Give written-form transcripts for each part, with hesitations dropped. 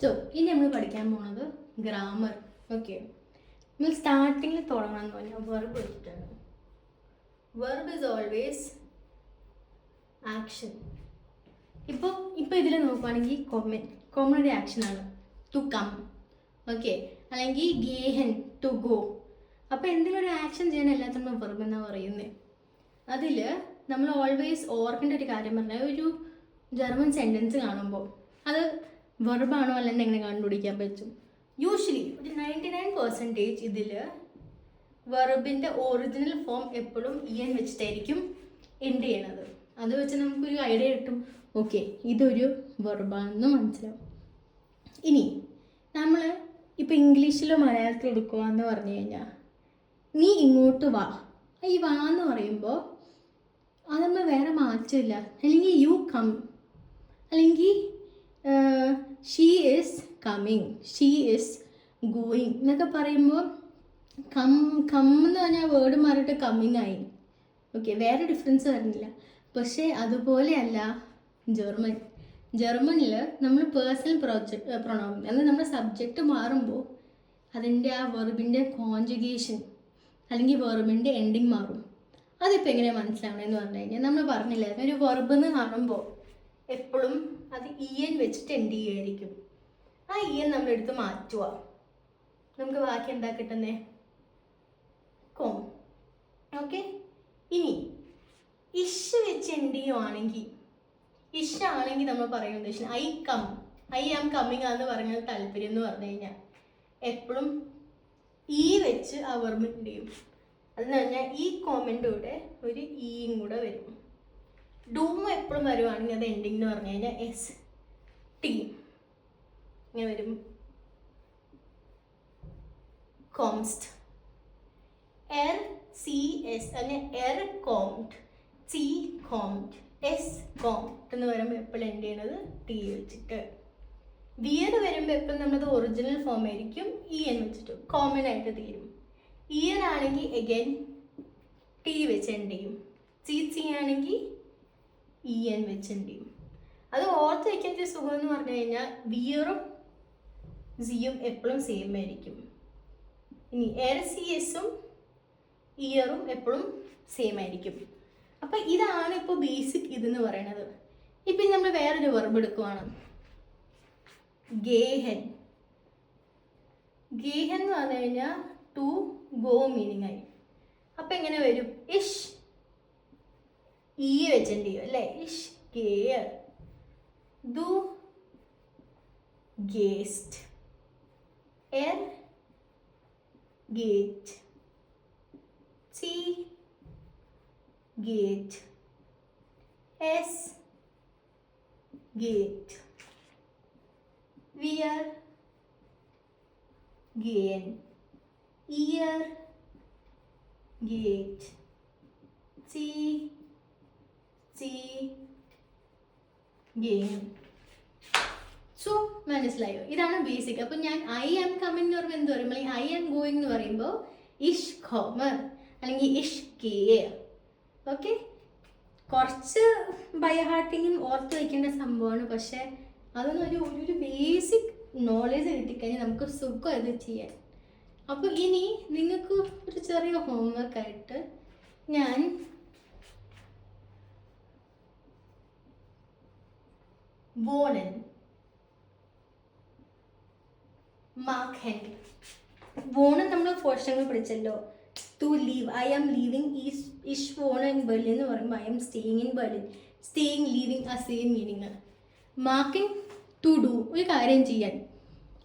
So ഇനി നമ്മൾ പഠിക്കാൻ പോകുന്നത് ഗ്രാമർ. ഓക്കെ, നമ്മൾ സ്റ്റാർട്ടിങ്ങിൽ തുടങ്ങാമെന്ന് പറഞ്ഞാൽ വെർബ് വെച്ചിട്ടാണ്. Verb is always action. ഇപ്പോൾ ഇതിൽ നോക്കുകയാണെങ്കിൽ കോമൺ ഒരു ആക്ഷനാണ് ടു കം. ഓക്കെ, അല്ലെങ്കിൽ ഗേഹൻ ടു ഗോ. അപ്പോൾ എന്തെങ്കിലും ഒരു ആക്ഷൻ ചെയ്യാൻ എല്ലാത്തിനും വെർബ് എന്നാണ് പറയുന്നത്. അതിൽ നമ്മൾ ഓൾവേസ് ഓർക്കേണ്ട ഒരു കാര്യം പറഞ്ഞാൽ ഒരു ജർമ്മൻ സെൻറ്റൻസ് കാണുമ്പോൾ അത് വെർബാണോ അല്ലെന്ന് എങ്ങനെ കണ്ടുപിടിക്കാൻ പറ്റും? യൂഷ്വലി ഒരു 99% ഇതിൽ വെർബിൻ്റെ ഒറിജിനൽ ഫോം എപ്പോഴും ഇയൻ വെച്ചിട്ടായിരിക്കും എൻഡ് ചെയ്യണത്. അത് വെച്ച് നമുക്കൊരു ഐഡിയ കിട്ടും, ഓക്കെ ഇതൊരു വെർബാണെന്ന് മനസ്സിലാവും. ഇനി നമ്മൾ ഇപ്പോൾ ഇംഗ്ലീഷിലോ മലയാളത്തിലോ എടുക്കുക എന്ന് പറഞ്ഞു കഴിഞ്ഞാൽ നീ ഇങ്ങോട്ട് വാ, ഈ വാ എന്ന് പറയുമ്പോൾ അതൊന്നും വേറെ മാറ്റമില്ല. അല്ലെങ്കിൽ യു കം, അല്ലെങ്കിൽ she is coming, she is going എന്നൊക്കെ പറയുമ്പോൾ കം എന്ന് പറഞ്ഞാൽ വേർഡ് മാറിയിട്ട് കമ്മിങ് ആയി. ഓക്കെ, വേറെ ഡിഫറൻസ് വരുന്നില്ല. പക്ഷേ അതുപോലെയല്ല ജർമ്മനിൽ നമ്മൾ പേഴ്സണൽ പ്രൊണൗൺ അല്ലെങ്കിൽ നമ്മുടെ സബ്ജക്റ്റ് മാറുമ്പോൾ അതിൻ്റെ ആ വെർബിൻ്റെ കോൺജുഗേഷൻ അല്ലെങ്കിൽ വെർബിൻ്റെ എൻഡിങ് മാറും. അതിപ്പോൾ എങ്ങനെയാണ് മനസ്സിലാവണമെന്ന് പറഞ്ഞു കഴിഞ്ഞാൽ നമ്മൾ പറഞ്ഞില്ലായിരുന്നു, ഒരു വെർബ് എന്ന് കാണുമ്പോൾ എപ്പോഴും അത് ഇയൻ വെച്ചിട്ട് എൻഡ് ചെയ്യുമായിരിക്കും. ആ ഇയൻ നമ്മളെടുത്ത് മാറ്റുക, നമുക്ക് ബാക്കി എന്താ കിട്ടുന്നേ? കോം. ഓക്കെ, ഇനി ഇഷ് വെച്ച് എൻഡ് ചെയ്യുവാണെങ്കിൽ, ഇഷ് ആണെങ്കിൽ നമ്മൾ പറയുന്ന ഉദ്ദേശം ഐ ആം കമ്മിങ് ആണെന്ന് പറഞ്ഞാൽ താല്പര്യം എന്ന് പറഞ്ഞു കഴിഞ്ഞാൽ എപ്പോഴും ഈ വെച്ച് ആ വെർബ് എൻഡ് ചെയ്യും. അതെന്ന് പറഞ്ഞാൽ ഈ കോമൻ്റെ കൂടെ ഒരു ഈയും കൂടെ വരും. ഡൂം എപ്പോഴും വരുവാണെങ്കിൽ അത് എൻഡിങ് എന്ന് പറഞ്ഞു കഴിഞ്ഞാൽ എസ് ടി ഇങ്ങനെ വരും. കോംസ്റ്റ്, എർ സി എസ് അല്ലെങ്കിൽ എർ കോംഡ്, സി കോംഡ്, എസ് കോംഡ് എന്ന് പറയുമ്പോൾ എപ്പോഴും എൻഡ് ചെയ്യണത് ടി വെച്ചിട്ട്. വിയർ വരുമ്പോൾ എപ്പോഴും നമ്മളത് ഒറിജിനൽ ഫോം ആയിരിക്കും ഇ എൻ വെച്ചിട്ട് കോമൺ ആയിട്ട് തീരും. ഇയർ ആണെങ്കിൽ എഗൈൻ ടി വെച്ച് എൻഡ് ചെയ്യും. സി ആണെങ്കിൽ ഇ എൻ വെച്ച് എൻഡ് ചെയ്യും. അത് ഓർത്ത് വയ്ക്കുന്ന ഒരു സുഖം എന്ന് പറഞ്ഞു കഴിഞ്ഞാൽ വിയറും സിയും എപ്പോഴും സെയിം ആയിരിക്കും. ഇനി എർ സി എസും ഇയറും എപ്പോഴും സെയിം ആയിരിക്കും. അപ്പം ഇതാണ് ഇപ്പോൾ ബേസിക് ഇതെന്ന് പറയണത്. ഇപ്പം നമ്മൾ വേറൊരു വെർബ് എടുക്കുവാണ്, ഗേഹൻ. ഗേഹൻ എന്ന് പറഞ്ഞു കഴിഞ്ഞാൽ ടു ഗോ മീനിങ് ആയി. അപ്പം എങ്ങനെ വരും? ഇഷ് ഈ വെച്ചെൻഡ് ചെയ്യും അല്ലേ? ഇഷ് ഗേയർ. ദു ഗേസ്റ്റ്, എർ ഗേറ്റ്, സി ഗേറ്റ്, എസ് ഗേറ്റ്, വിയർ ഗേൻ, ഇയർ ഗേറ്റ്, സി ഗെയിം. സോ മനസ്സിലായോ? ഇതാണ് ബേസിക്. അപ്പം ഞാൻ ഐ ആം കമ്മിങ് എന്ന് പറയുമ്പോൾ എന്ത് പറയും? അല്ലെങ്കിൽ ഐ ആം ഗോയിങ് എന്ന് പറയുമ്പോൾ ഇഷ് കോമർ അല്ലെങ്കിൽ ഇഷ് കെ. ഓക്കെ, കുറച്ച് ബൈ ഹാർട്ടിങ്ങും ഓർത്ത് വയ്ക്കേണ്ട സംഭവമാണ്. പക്ഷേ അതൊന്നും ഒരു ബേസിക് നോളേജ് കിട്ടിക്കഴിഞ്ഞാൽ നമുക്ക് സുഖം അത് ചെയ്യാൻ. അപ്പോൾ ഇനി നിങ്ങൾക്ക് ഒരു ചെറിയ ഹോംവർക്കായിട്ട് ഞാൻ wohnen, machen. wohnen നമ്മൾ ഫോർഷങ്ങൾ പഠിച്ചല്ലോ. To live, I am living, ഇഷ് wohnen in Berlin എന്ന് പറയുമ്പോൾ I am staying in Berlin. Staying, living ആ സെയിം മീനിങ്. മാർക്കിംഗ് ടു ഡു, ഒരു കാര്യം ചെയ്യാൻ.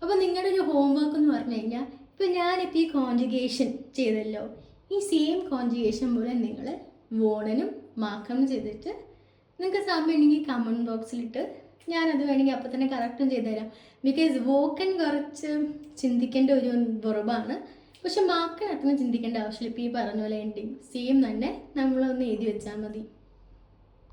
അപ്പോൾ നിങ്ങളുടെ ഒരു ഹോംവർക്ക് എന്ന് പറഞ്ഞു കഴിഞ്ഞാൽ ഇപ്പോൾ ഞാനിപ്പോൾ ഈ കോൺജുഗേഷൻ ചെയ്തല്ലോ, ഈ സെയിം കോൺജുഗേഷൻ പോലെ നിങ്ങൾ വോണനും മാർക്കനും ചെയ്തിട്ട് നിങ്ങൾക്ക് സമയം ഉണ്ടെങ്കിൽ കമൻറ്റ് ബോക്സിലിട്ട് ഞാനത് വേണമെങ്കിൽ അപ്പോൾ തന്നെ കറക്റ്റും ചെയ്തുതരാം. ബിക്കോസ് വോക്കൻ കുറച്ച് ചിന്തിക്കേണ്ട ഒരു വെർബാണ്. പക്ഷെ മാർക്കൻ അത്ര ചിന്തിക്കേണ്ട ആവശ്യമില്ല. ഇപ്പോൾ ഈ പറഞ്ഞ പോലെ എൻഡിങ് സെയിം തന്നെ നമ്മളൊന്ന് എഴുതി വെച്ചാൽ മതി.